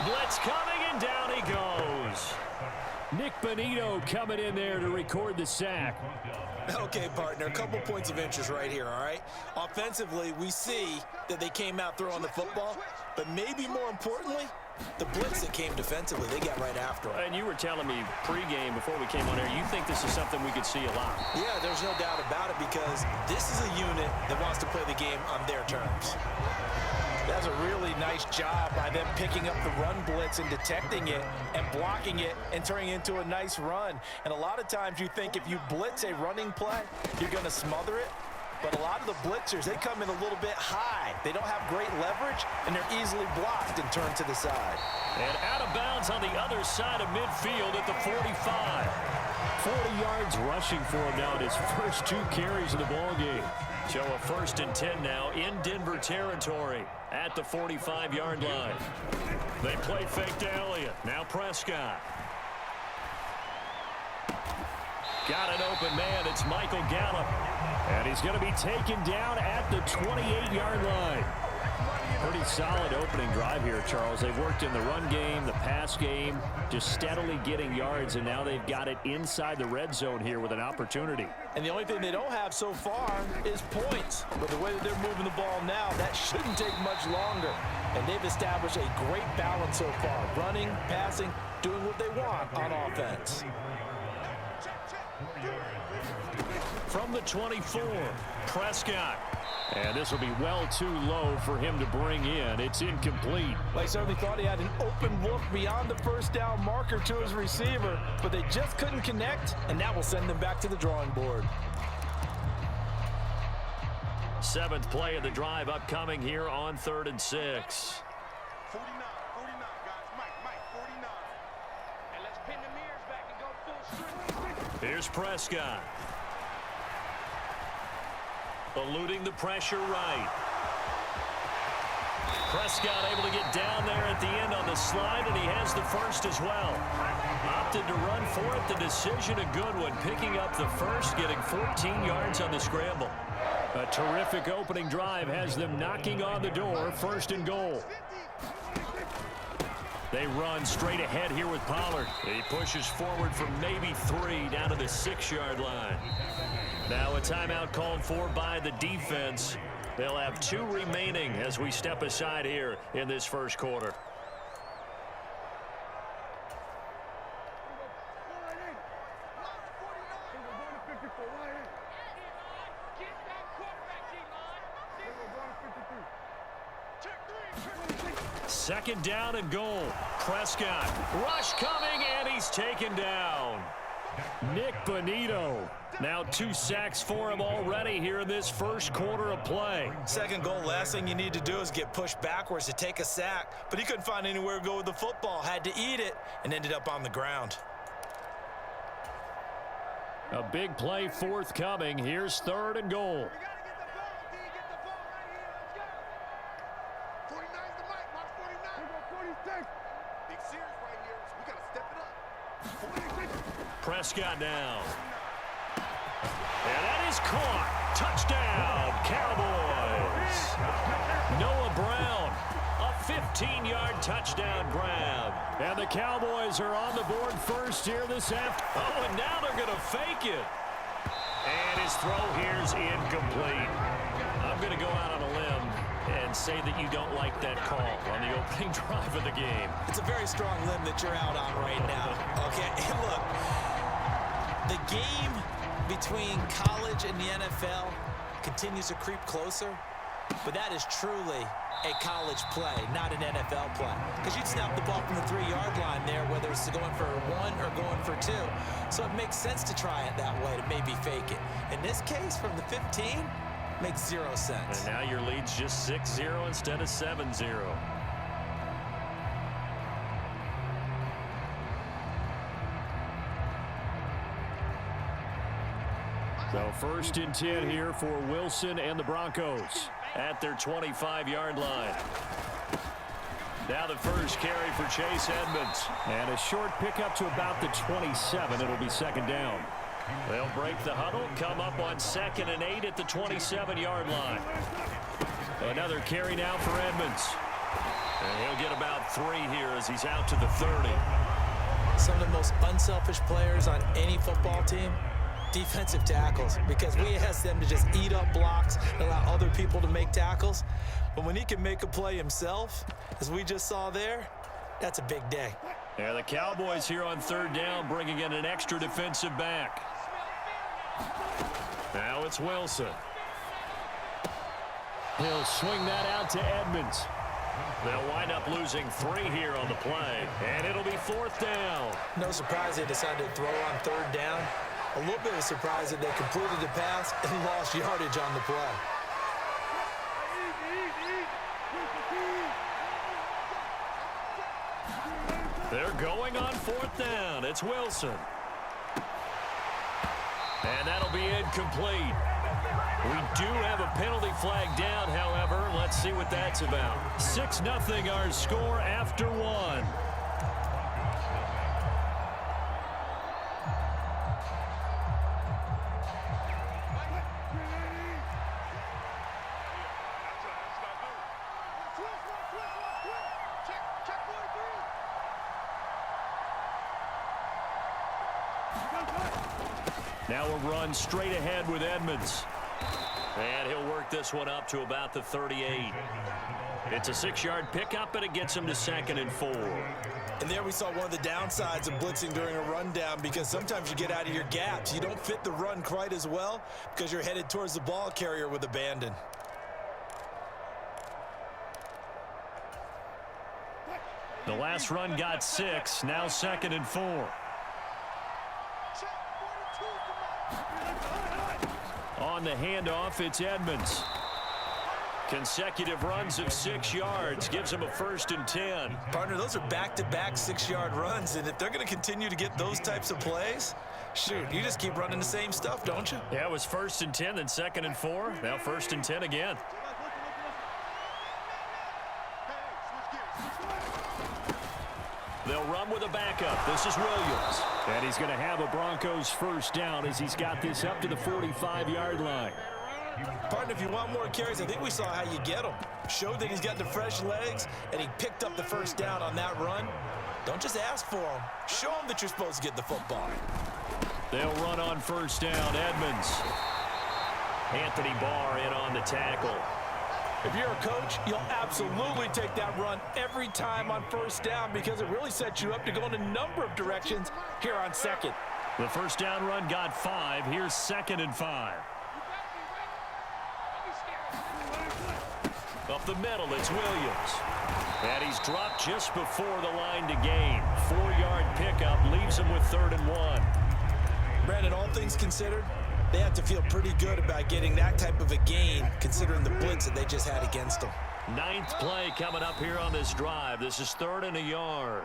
Blitz coming, and down he goes. Nick Bonito coming in there to record the sack. Okay, partner, a couple points of interest right here, all right? Offensively, we see that they came out throwing the football, but maybe more importantly, the blitz that came defensively, they got right after it. And you were telling me pregame before we came on air, you think this is something we could see a lot. Yeah, there's no doubt about it because this is a unit that wants to play the game on their terms. That's a really nice job by them picking up the run blitz and detecting it and blocking it and turning it into a nice run. And a lot of times you think if you blitz a running play, you're going to smother it. But a lot of the blitzers, they come in a little bit high. They don't have great leverage, and they're easily blocked and turned to the side. And out of bounds on the other side of midfield at the 45. 40 yards rushing for him now in his first 2 carries of the ballgame. So a 1st and 10 now in Denver territory at the 45-yard line. They play fake to Elliott. Now Prescott. Got an open man. It's Michael Gallup. And he's going to be taken down at the 28-yard line. Pretty solid opening drive here, Charles. They've worked in the run game, the pass game, just steadily getting yards, and now they've got it inside the red zone here with an opportunity. And the only thing they don't have so far is points. But the way that they're moving the ball now, that shouldn't take much longer. And they've established a great balance so far. Running, passing, doing what they want on offense. From the 24, Prescott. And this will be well too low for him to bring in. It's incomplete. They certainly thought he had an open look beyond the first down marker to his receiver, but they just couldn't connect, and that will send them back to the drawing board. 7th play of the drive upcoming here on 3rd and 6. 49, guys. Mike, 49. And let's pin the mirrors back and go full strength. Here's Prescott. Eluding the pressure right. Prescott able to get down there at the end on the slide, and he has the first as well. Opted to run for it. The decision a good one. Picking up the first, getting 14 yards on the scramble. A terrific opening drive has them knocking on the door. 1st and goal. They run straight ahead here with Pollard. He pushes forward for maybe 3 down to the 6-yard line. Now a timeout called for by the defense. They'll have 2 remaining as we step aside here in this first quarter. Second down and goal. Prescott. Rush coming, and he's taken down. Nick Bonito. Now 2 sacks for him already here in this first quarter of play. Second goal, last thing you need to do is get pushed backwards to take a sack. But he couldn't find anywhere to go with the football. Had to eat it and ended up on the ground. A big play forthcoming. Here's 3rd and goal. Prescott now. And that is caught. Touchdown, Cowboys. Noah Brown, a 15-yard touchdown grab. And the Cowboys are on the board first here this afternoon. Oh, and now they're going to fake it. And his throw here's incomplete. I'm going to go out on a limb and say that you don't like that call on the opening drive of the game. It's a very strong limb that you're out on right now. Okay, and look, the game between college and the NFL continues to creep closer, but that is truly a college play, not an NFL play. Because you'd snap the ball from the 3-yard line there, whether it's going for 1 or going for 2. So it makes sense to try it that way, to maybe fake it. In this case, from the 15, makes 0 sense. And now your lead's just 6-0 instead of 7-0. So 1st and 10 here for Wilson and the Broncos at their 25-yard line. Now the first carry for Chase Edmonds. And a short pickup to about the 27. It'll be 2nd down. They'll break the huddle, come up on 2nd and 8 at the 27-yard line. Another carry now for Edmonds. And he'll get about 3 here as he's out to the 30. Some of the most unselfish players on any football team, defensive tackles, because we ask them to just eat up blocks and allow other people to make tackles. But when he can make a play himself, as we just saw there, that's a big day. Yeah, the Cowboys here on 3rd down, bringing in an extra defensive back. Now it's Wilson. He'll swing that out to Edmonds. They'll wind up losing 3 here on the play, and it'll be 4th down. No surprise they decided to throw on 3rd down. A little bit of a surprise that they completed the pass and lost yardage on the play. They're going on 4th down. It's Wilson. And that'll be incomplete. We do have a penalty flag down, however. Let's see what that's about. 6-0 our score after 1. Now a run straight ahead with Edmonds. And he'll work this one up to about the 38. It's a 6-yard pickup, and it gets him to 2nd and 4. And there we saw one of the downsides of blitzing during a rundown, because sometimes you get out of your gaps. You don't fit the run quite as well because you're headed towards the ball carrier with abandon. The last run got 6, now 2nd and 4. On the handoff, it's Edmonds. Consecutive runs of 6 yards gives him a 1st and 10. Partner, those are back-to-back 6-yard runs, and if they're going to continue to get those types of plays, shoot, you just keep running the same stuff, don't you? Yeah, it was 1st and 10, then 2nd and 4. Now 1st and 10 again. They'll run with a backup. This is Williams. And he's going to have a Broncos 1st down as he's got this up to the 45-yard line. Partner, if you want more carries, I think we saw how you get them. Showed that he's got the fresh legs, and he picked up the 1st down on that run. Don't just ask for them. Show them that you're supposed to get the football. They'll run on 1st down. Edmonds. Anthony Barr in on the tackle. If you're a coach, you'll absolutely take that run every time on 1st down because it really sets you up to go in a number of directions here on 2nd. The 1st down run got 5. Here's 2nd and 5. Up the middle, it's Williams. And he's dropped just before the line to gain. 4-yard pickup leaves him with 3rd and 1. Brandon, all things considered, they have to feel pretty good about getting that type of a gain considering the blitz that they just had against them. 9th play coming up here on this drive. This is 3rd and a yard.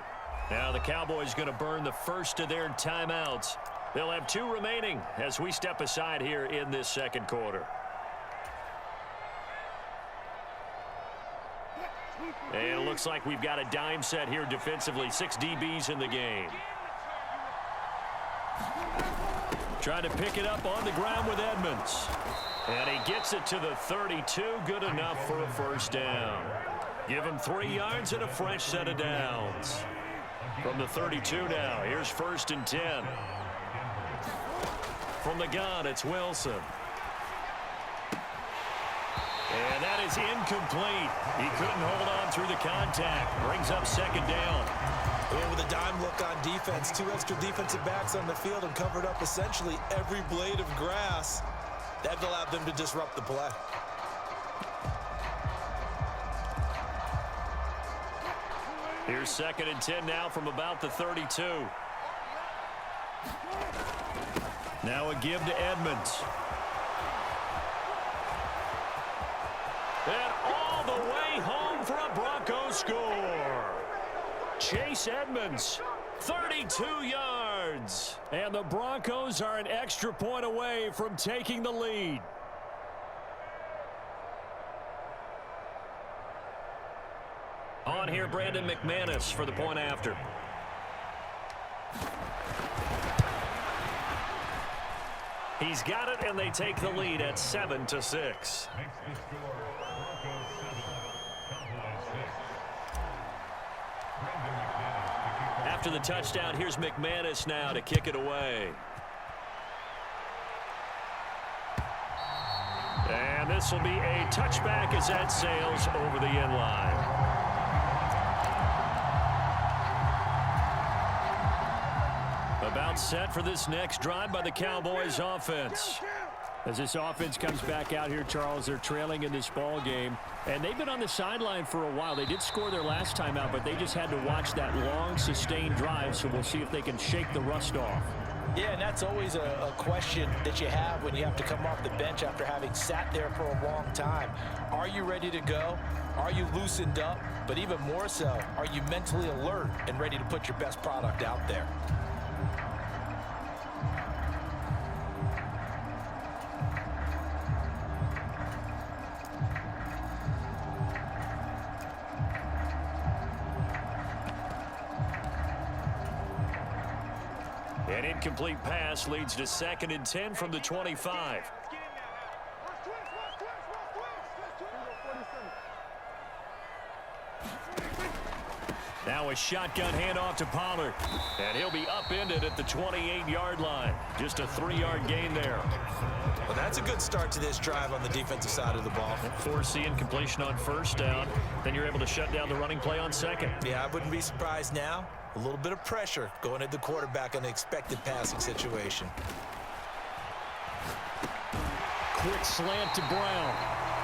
Now the Cowboys going to burn the first of their timeouts. They'll have 2 remaining as we step aside here in this 2nd quarter. And it looks like we've got a dime set here defensively. 6 DBs in the game. Trying to pick it up on the ground with Edmonds. And he gets it to the 32. Good enough for a 1st down. Give him 3 yards and a fresh set of downs. From the 32 now, here's 1st and 10. From the gun, it's Wilson. And that is incomplete. He couldn't hold on through the contact. Brings up 2nd down. And with a dime look on defense, 2 extra defensive backs on the field and covered up essentially every blade of grass. That allowed them to disrupt the play. Here's 2nd and 10 now from about the 32. Now a give to Edmonds. And all the way home for a Broncos score. Chase Edmonds, 32 yards. And the Broncos are an extra point away from taking the lead. On here, Brandon McManus for the point after. He's got it, and they take the lead at 7-6. After the touchdown, here's McManus now to kick it away. And this will be a touchback as that sails over the end line. About set for this next drive by the Cowboys offense. As this offense comes back out here, Charles, they're trailing in this ball game, and they've been on the sideline for a while. They did score their last time out, but they just had to watch that long, sustained drive, so we'll see if they can shake the rust off. Yeah, and that's always a question that you have when you have to come off the bench after having sat there for a long time. Are you ready to go? Are you loosened up? But even more so, are you mentally alert and ready to put your best product out there? An incomplete pass leads to 2nd and 10 from the 25. Now a shotgun handoff to Pollard. And he'll be upended at the 28-yard line. Just a 3-yard gain there. Well, that's a good start to this drive on the defensive side of the ball. Force the incompletion on 1st down. Then you're able to shut down the running play on 2nd. Yeah, I wouldn't be surprised now. A little bit of pressure going at the quarterback in an expected passing situation. Quick slant to Brown.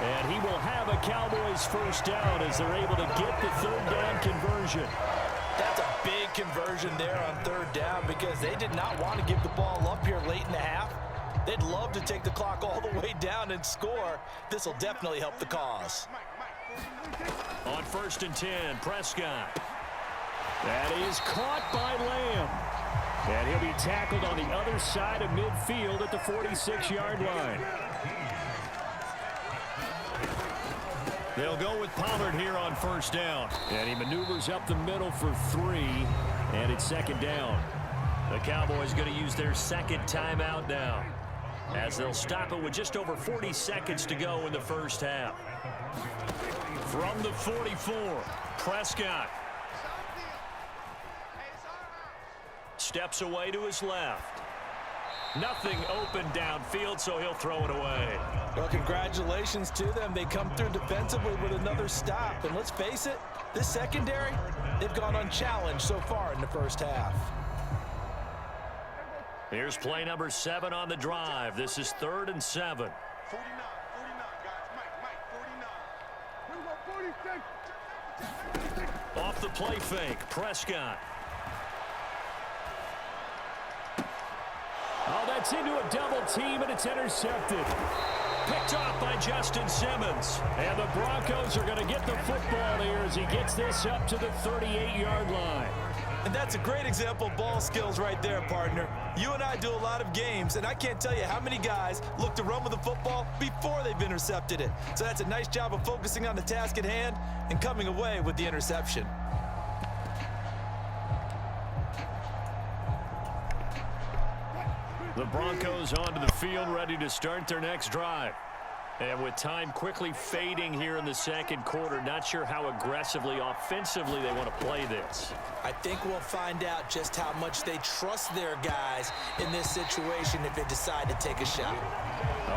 And he will have a Cowboys 1st down as they're able to get the 3rd down conversion. That's a big conversion there on 3rd down because they did not want to give the ball up here late in the half. They'd love to take the clock all the way down and score. This will definitely help the cause. On 1st and 10, Prescott. That is caught by Lamb. And he'll be tackled on the other side of midfield at the 46-yard line. They'll go with Pollard here on 1st down. And he maneuvers up the middle for 3, and it's 2nd down. The Cowboys going to use their 2nd timeout now, as they'll stop it with just over 40 seconds to go in the 1st half. From the 44, Prescott. Steps away to his left. Nothing open downfield, so he'll throw it away. Well, congratulations to them. They come through defensively with another stop. And let's face it, this secondary, they've gone unchallenged so far in the 1st half. Here's play number 7 on the drive. This is 3rd and 7. 49, guys. Mike, 49. Off the play fake, Prescott. Oh, that's into a double team, and it's intercepted. Picked off by Justin Simmons. And the Broncos are going to get the football here as he gets this up to the 38-yard line. And that's a great example of ball skills right there, partner. You and I do a lot of games, and I can't tell you how many guys look to run with the football before they've intercepted it. So that's a nice job of focusing on the task at hand and coming away with the interception. The Broncos onto the field, ready to start their next drive. And with time quickly fading here in the 2nd quarter, not sure how aggressively, offensively they want to play this. I think we'll find out just how much they trust their guys in this situation if they decide to take a shot.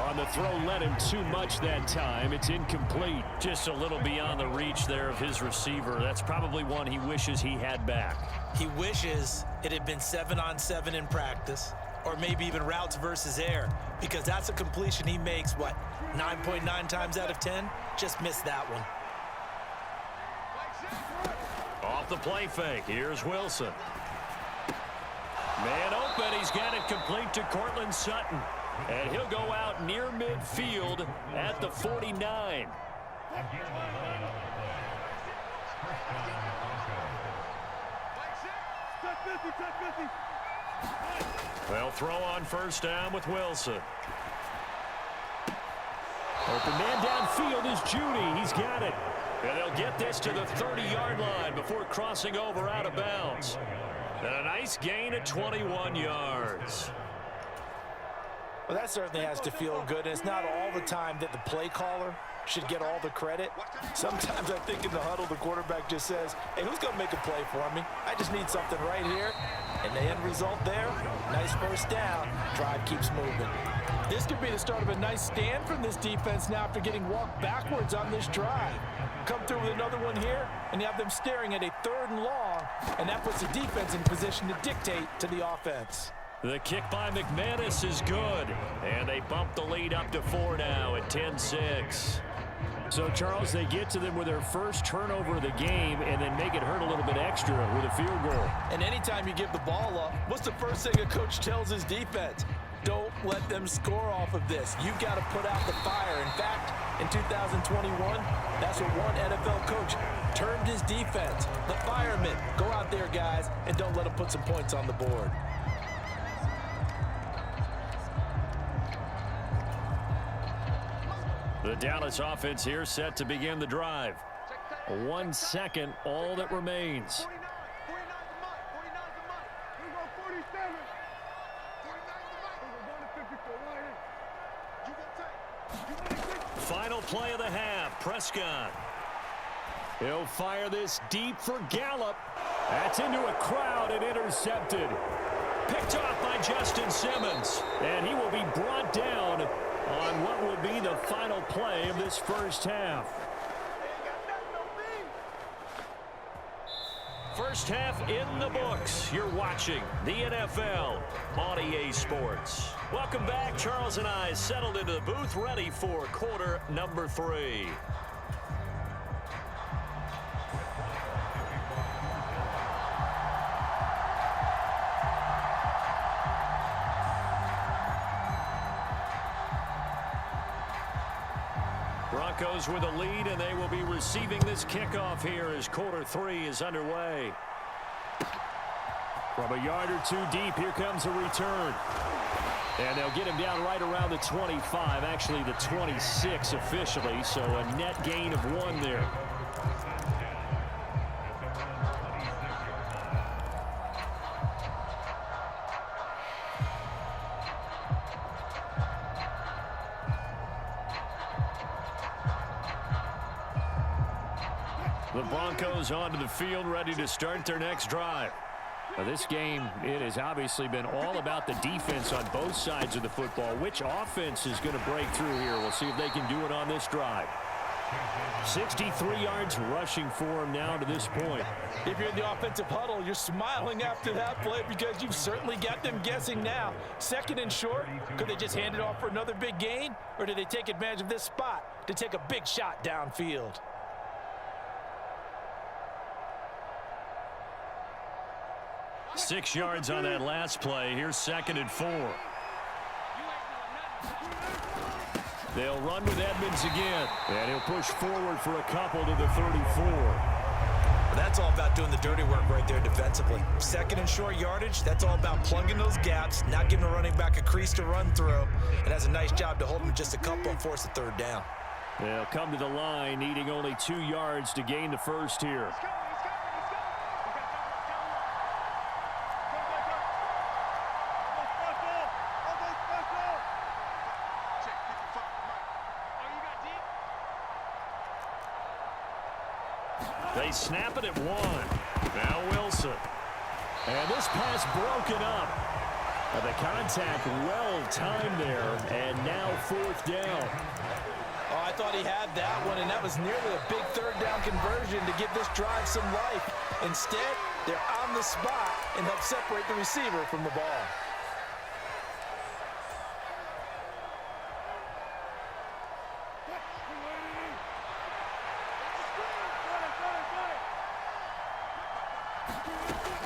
On the throw, led him too much that time. It's incomplete. Just a little beyond the reach there of his receiver. That's probably one he wishes he had back. He wishes it had been 7-on-7 in practice, or maybe even routes versus air, because that's a completion he makes, 9.9 times out of 10? Just missed that one. Off the play fake, here's Wilson. Man open, he's got it complete to Cortland Sutton. And he'll go out near midfield at the 49. They'll throw on 1st down with Wilson. Open man downfield is Judy. He's got it. And they'll get this to the 30-yard line before crossing over out of bounds. And a nice gain at 21 yards. Well, that certainly has to feel good. And it's not all the time that the play caller should get all the credit. Sometimes I think in the huddle, the quarterback just says, hey, who's going to make a play for me? I just need something right here. And the end result there, nice first down. Drive keeps moving. This could be the start of a nice stand from this defense now after getting walked backwards on this drive. Come through with another one here, and you have them staring at a 3rd and long, and that puts the defense in position to dictate to the offense. The kick by McManus is good, and they bump the lead up to 4 now at 10-6. So, Charles, they get to them with their first turnover of the game and then make it hurt a little bit extra with a field goal. And anytime you give the ball up, what's the first thing a coach tells his defense? Don't let them score off of this. You've got to put out the fire. In fact, in 2021, that's what one NFL coach termed his defense. The firemen. Go out there, guys, and don't let them put some points on the board. The Dallas offense here set to begin the drive. 1 second, all that remains. Final play of the half, Prescott. He'll fire this deep for Gallup. That's into a crowd and intercepted. Picked off by Justin Simmons. And he will be brought down on what will be the final play of this first half. First half in the books. You're watching the NFL on EA Sports. Welcome back. Charles and I settled into the booth, ready for quarter number 3. Broncos with a lead, and they will be receiving this kickoff here as quarter 3 is underway. From a yard or 2 deep, here comes a return. And they'll get him down right around the 25, actually the 26 officially, so a net gain of 1 there. The Broncos onto the field, ready to start their next drive. Now this game, it has obviously been all about the defense on both sides of the football. Which offense is going to break through here? We'll see if they can do it on this drive. 63 yards rushing for him now to this point. If you're in the offensive huddle, you're smiling after that play because you've certainly got them guessing now. 2nd and short, could they just hand it off for another big gain? Or did they take advantage of this spot to take a big shot downfield? Six yards on that last play. Here's 2nd and 4. They'll run with Edmonds again. And he'll push forward for a couple to the 34. Well, that's all about doing the dirty work right there defensively. 2nd and short yardage, that's all about plugging those gaps, not giving a running back a crease to run through. And has a nice job to hold him just a couple and force a 3rd down. They'll come to the line, needing only 2 yards to gain the first here. They snap it at 1. Now Wilson. And this pass broken up. The contact well timed there. And now 4th down. Oh, I thought he had that one, and that was nearly a big 3rd down conversion to give this drive some life. Instead, they're on the spot and help separate the receiver from the ball.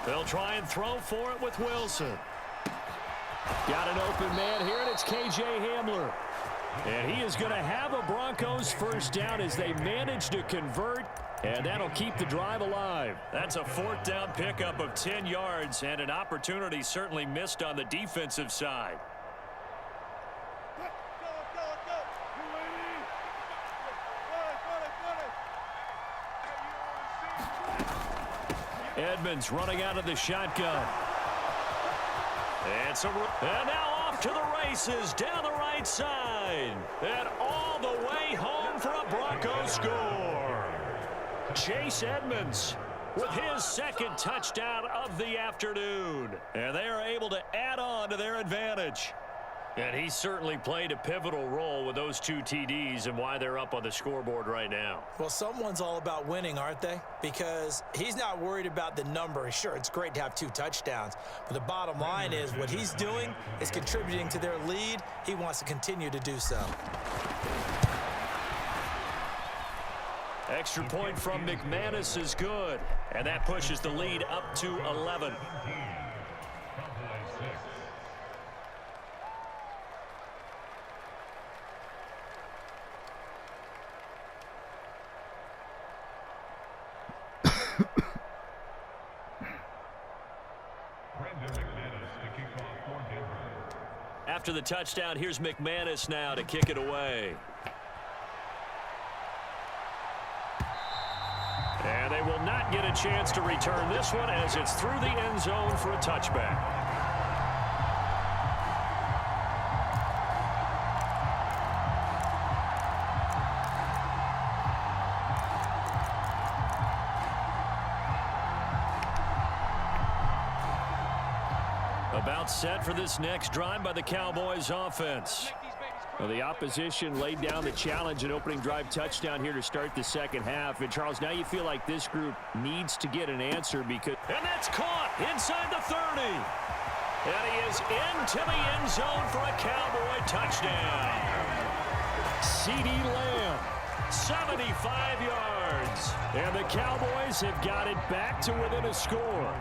They'll try and throw for it with Wilson. Got an open man here, and it's K.J. Hamler. And he is going to have a Broncos first down as they manage to convert, and that'll keep the drive alive. That's a 4th down pickup of 10 yards, and an opportunity certainly missed on the defensive side. Edmonds running out of the shotgun. And now off to the races down the right side. And all the way home for a Broncos score. Chase Edmonds with his second touchdown of the afternoon. And they are able to add on to their advantage. And he certainly played a pivotal role with those 2 TDs and why they're up on the scoreboard right now. Well, someone's all about winning, aren't they? Because he's not worried about the number. Sure, it's great to have 2 touchdowns. But the bottom line is what he's doing is contributing to their lead. He wants to continue to do so. Extra point from McManus is good. And that pushes the lead up to 11. After the touchdown, here's McManus now to kick it away. And they will not get a chance to return this one as it's through the end zone for a touchback. About set for this next drive by the Cowboys offense. Well, the opposition laid down the challenge and opening drive touchdown here to start the second half. And, Charles, now you feel like this group needs to get an answer because... And that's caught inside the 30. And he is into the end zone for a Cowboy touchdown. CeeDee Lamb, 75 yards. And the Cowboys have got it back to within a score.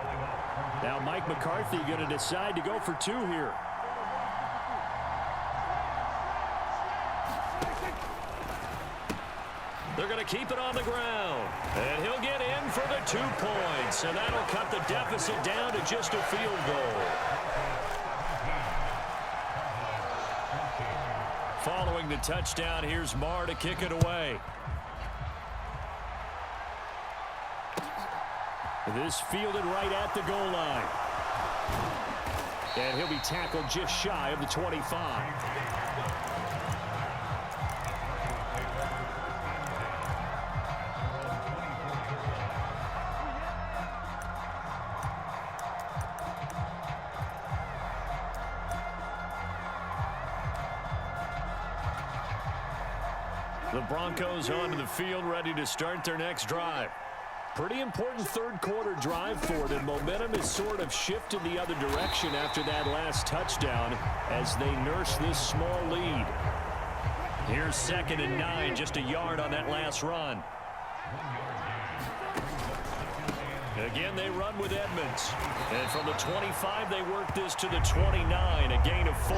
Now Mike McCarthy going to decide to go for 2 here. They're going to keep it on the ground. And he'll get in for the 2 points. And that'll cut the deficit down to just a field goal. Following the touchdown, here's Marr to kick it away. This fielded right at the goal line. And he'll be tackled just shy of the 25. The Broncos onto the field, ready to start their next drive. Pretty important third quarter drive for them. Momentum has sort of shifted the other direction after that last touchdown as they nurse this small lead. Here's 2nd and 9, just a yard on that last run. Again, they run with Edmonds. And from the 25, they work this to the 29, a gain of 4.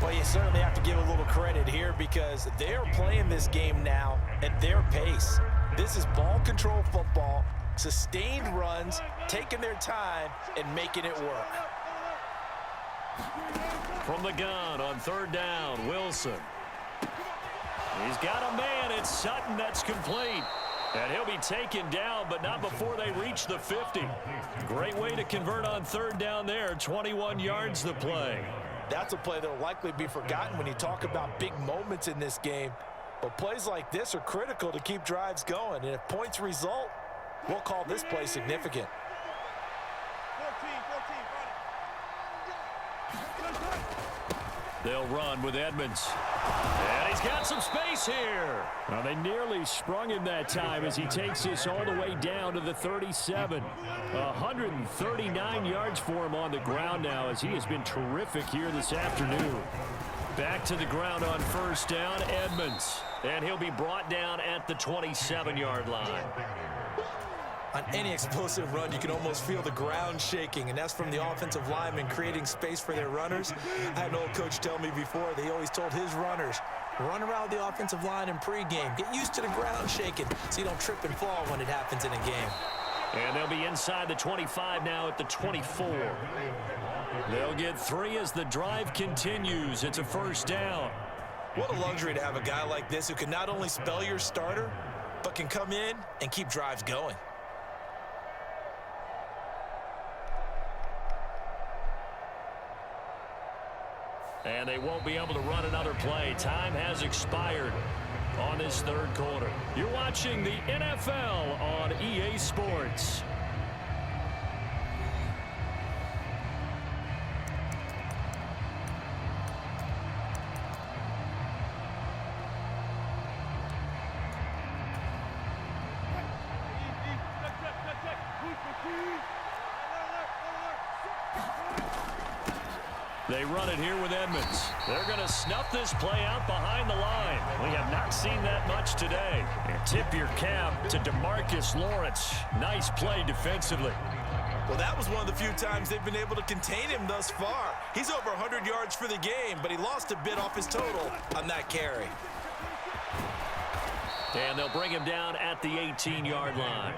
Well, you certainly have to give a little credit here because they're playing this game now at their pace. This is ball control football, sustained runs, taking their time, and making it work. From the gun on 3rd down, Wilson. He's got a man. It's Sutton that's complete. And he'll be taken down, but not before they reach the 50. Great way to convert on 3rd down there. 21 yards the play. That's a play that will likely be forgotten when you talk about big moments in this game. But plays like this are critical to keep drives going. And if points result, we'll call this play significant. 14, They'll run with Edmonds. And he's got some space here. Well, they nearly sprung him that time as he takes this all the way down to the 37. 139 yards for him on the ground now as he has been terrific here this afternoon. Back to the ground on 1st down, Edmonds. And he'll be brought down at the 27-yard line. On any explosive run, you can almost feel the ground shaking, and that's from the offensive linemen creating space for their runners. I had an old coach tell me before, they always told his runners, run around the offensive line in pregame. Get used to the ground shaking so you don't trip and fall when it happens in a game. And they'll be inside the 25 now at the 24. They'll get 3 as the drive continues. It's a 1st down. What a luxury to have a guy like this who can not only spell your starter, but can come in and keep drives going. And they won't be able to run another play. Time has expired. on this third quarter. You're watching the NFL on EA Sports. They run it here with Edmonds. They're going to snuff this play out behind the line. We have not seen that much today. And tip your cap to DeMarcus Lawrence. Nice play defensively. Well, that was one of the few times they've been able to contain him thus far. He's over 100 yards for the game, but he lost a bit off his total on that carry. And they'll bring him down at the 18-yard line.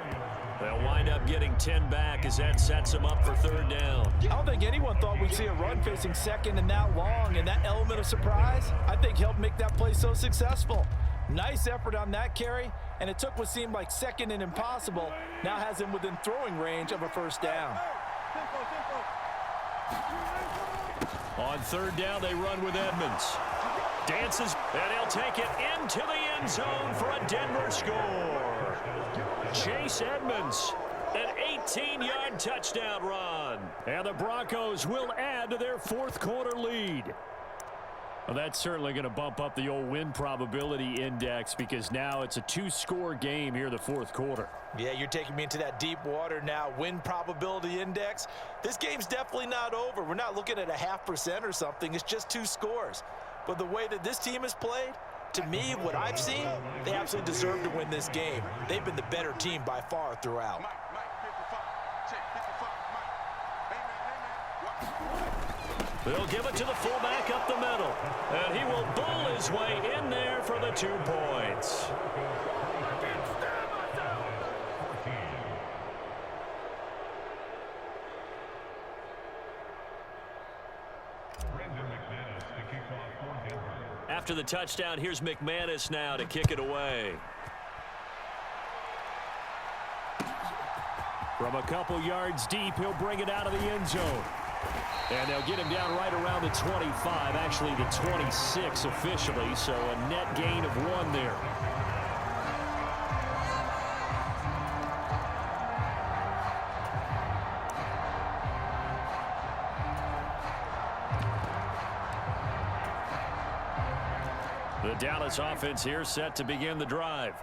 They'll wind up getting 10 back as that sets them up for third down. I don't think anyone thought we'd see a run facing second and that long, and that element of surprise, I think, helped make that play so successful. Nice effort on that carry, and it took what seemed like second and impossible, now has him within throwing range of a first down. On third down, they run with Edmonds. Dances, and he'll take it into the end zone for a Denver score. Chase Edmonds, an 18-yard touchdown run. And the Broncos will add to their fourth quarter lead. Well, that's certainly going to bump up the old win probability index because now it's a two-score game here in the fourth quarter. Yeah, you're taking me into that deep water now. Win probability index. This game's definitely not over. We're not looking at a 0.5% or something. It's just two scores. But the way that this team has played, to me, what I've seen, they absolutely deserve to win this game. They've been the better team by far throughout. They'll give it to the fullback up the middle. And he will bull his way in there for the 2 points. After the touchdown, here's McManus now to kick it away. From a couple yards deep, he'll bring it out of the end zone. And they'll get him down right around the 25, actually the 26 officially, so a net gain of 1 there. The Dallas offense here set to begin the drive.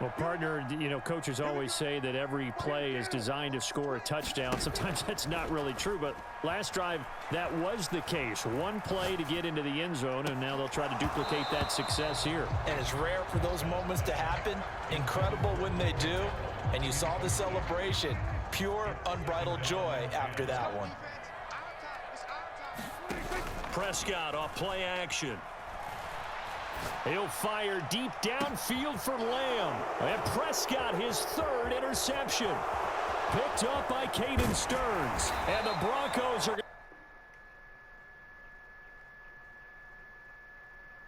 Well, partner, you know, coaches always say that every play is designed to score a touchdown. Sometimes that's not really true, but last drive, that was the case. One play to get into the end zone, and now they'll try to duplicate that success here. And it's rare for those moments to happen. Incredible when they do. And you saw the celebration. Pure, unbridled joy after that one. Prescott off play action. He'll fire deep downfield for Lamb. And Prescott, his third interception. Picked up by Caden Stearns. And the Broncos are